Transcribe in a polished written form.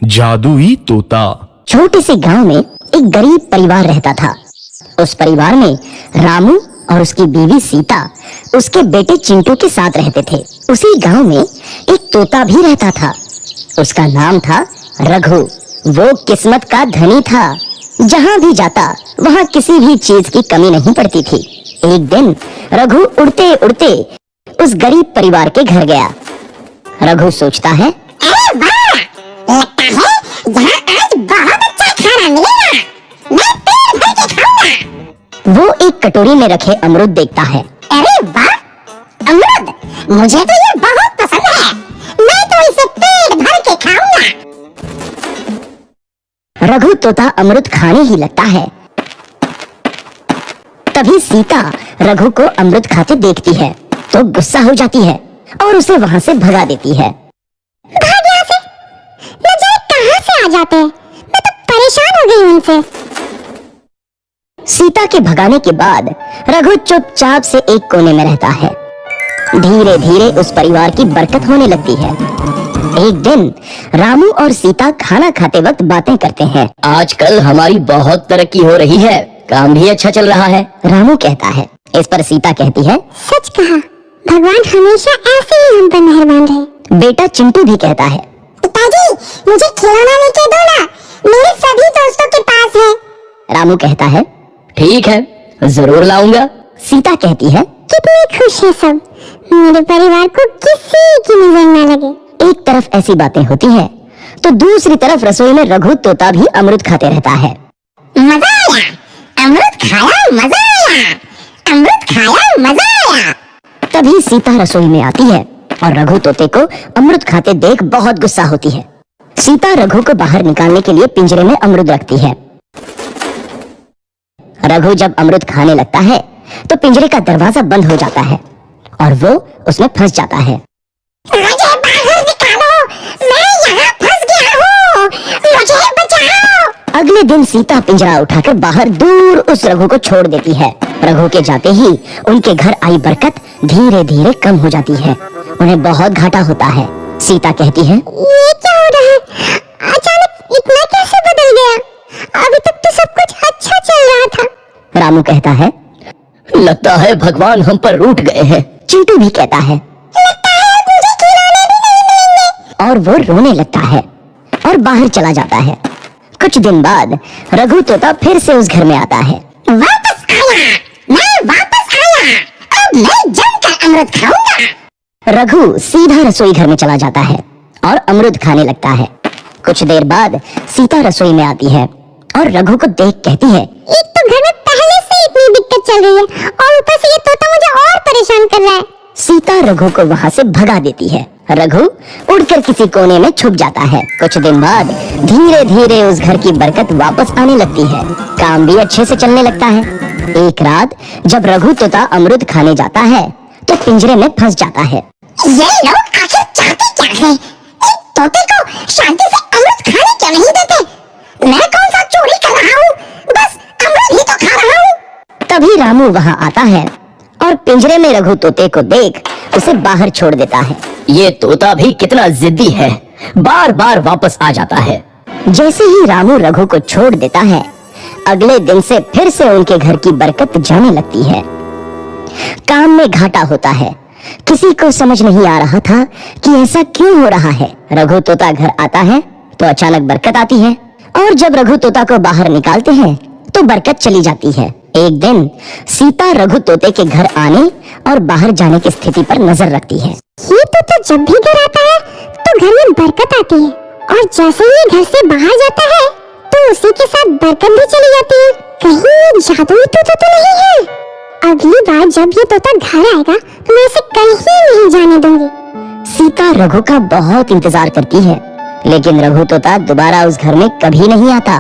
जादुई तोता। छोटे से गांव में एक गरीब परिवार रहता था। उस परिवार में रामू और उसकी बीवी सीता उसके बेटे चिंटू के साथ रहते थे। उसी गांव में एक तोता भी रहता था। उसका नाम था रघु। वो किस्मत का धनी था। जहां भी जाता वहां किसी भी चीज की कमी नहीं पड़ती थी। एक दिन रघु उड़ते उड़ते उस गरीब परिवार के घर गया। रघु सोचता है, अरे वाह, लगता है यहाँ आज बहुत अच्छा खाना मिलेगा। मैं पेट भर के खाऊंगा। वो एक कटोरी में रखे अमरूद देखता है। अरे वाह, अमरूद, मुझे तो ये बहुत पसंद है। मैं तो इसे पेट भर के खाऊंगा। रघु तोता अमरूद खाने ही लगता है। तभी सीता रघु को अमरूद खाते देखती है तो गुस्सा हो जाती है और उसे वहां से भगा देती है। भाग यहाँ से, न जाने कहाँ से आ जाते हैं। मैं तो परेशान हो गई हूँ उनसे। सीता के भगाने के बाद रघु चुपचाप से एक कोने में रहता है। धीरे धीरे उस परिवार की बरकत होने लगती है। एक दिन रामू और सीता खाना खाते वक्त बातें करते हैं। आजकल हमारी बहुत तरक्की हो रही है, काम भी अच्छा चल रहा है। रामू कहता है। इस पर सीता कहती है, सच कहा, भगवान हमेशा ऐसे ही हम पर मेहरबान रहे। बेटा चिंटू भी कहता है, पिताजी, मुझे खिलौना लेके दो ना, मेरे सभी दोस्तों के पास है। रामू कहता है, ठीक है, जरूर लाऊंगा। सीता कहती है, कितने खुश है सब, मेरे परिवार को किसी की नजर ना लगे। एक तरफ ऐसी बातें होती हैं, तो दूसरी तरफ रसोई में रघु तोता भी अमरूद खाते रहता है। मजा आया, अमरूद खाया, मजा आया, अमरूद खाया, मजा आया। तभी सीता रसोई में आती है और रघु तोते को अमरूद खाते देख बहुत गुस्सा होती है। सीता रघु को बाहर निकालने के लिए पिंजरे में अमरूद रखती है। रघु जब अमरूद खाने लगता है तो पिंजरे का दरवाजा बंद हो जाता है और वो उसमें फंस जाता है। मुझे बाहर निकालो, मैं यहाँ फंस गया हूँ, मुझे बचाओ। अगले दिन सीता पिंजरा उठाकर बाहर दूर उस रघु को छोड़ देती है। रघु के जाते ही उनके घर आई बरकत धीरे धीरे कम हो जाती है। उन्हें बहुत घाटा होता है। सीता कहती है, ये क्या हो रहा है? अचानक इतना कैसे बदल गया? अभी तक तो सब कुछ अच्छा चल रहा था। रामू कहता है, लगता है भगवान हम पर रूठ गए हैं। चिंटू भी कहता है, लगता है मुझे खिलौने भी नहीं मिलेंगे। और वो रोने लगता है और बाहर चला जाता है। कुछ दिन बाद रघु तोता फिर से उस घर में आता है। वापस आया, मैं वापस आया। अब मैं जमकर अमरूद खाऊंगा। रघु सीधा रसोई घर में चला जाता है और अमरूद खाने लगता है। कुछ देर बाद सीता रसोई में आती है और रघु को देख कहती है, एक तो घर में पहले से इतनी दिक्कत चल रही है और ऊपर से ये तोता मुझे और परेशान कर रहा है। सीता रघु को वहां से भगा देती है। रघु उड़कर किसी कोने में छुप जाता है। कुछ दिन बाद धीरे धीरे उस घर की बरकत वापस आने लगती है। काम भी अच्छे से चलने लगता है। एक रात जब रघु तोता अमरूद खाने जाता है तो पिंजरे में फंस जाता है। ये लोग आखिर चाहते क्या हैं? एक तोते को शांति से अमरूद खाने क्यों नहीं देते? मैं कौन सा चोरी कर रहा हूँ? बस अमरूद ही तो खा रहा हूँ। तभी रामू वहां आता है और पिंजरे में रघु तोते को देख उसे बाहर छोड़ देता है। ये तोता भी कितना जिद्दी है, बार बार वापस आ जाता है। जैसे ही रामू रघु को छोड़ देता है, अगले दिन से फिर से उनके घर की बरकत जाने लगती है। काम में घाटा होता है। किसी को समझ नहीं आ रहा था कि ऐसा क्यों हो रहा है। रघु तोता घर आता है तो अचानक बरकत आती है और जब रघु तोता को बाहर निकालते हैं तो बरकत चली जाती है। एक दिन सीता रघु तोते के घर आने और बाहर जाने की स्थिति पर नजर रखती है। ये तोता जब भी घर आता है तो घर में बरकत आती है और जैसे ही घर से बाहर जाता है तो उसी के साथ बरकत भी चली जाती है। कहीं ये जादुई तोता तो नहीं है? अगली बार जब ये तोता घर आएगा तो मैं इसे कहीं नहीं जाने दूंगी। सीता रघु का बहुत इंतजार करती है, लेकिन रघु तोता दोबारा उस घर में कभी नहीं आता।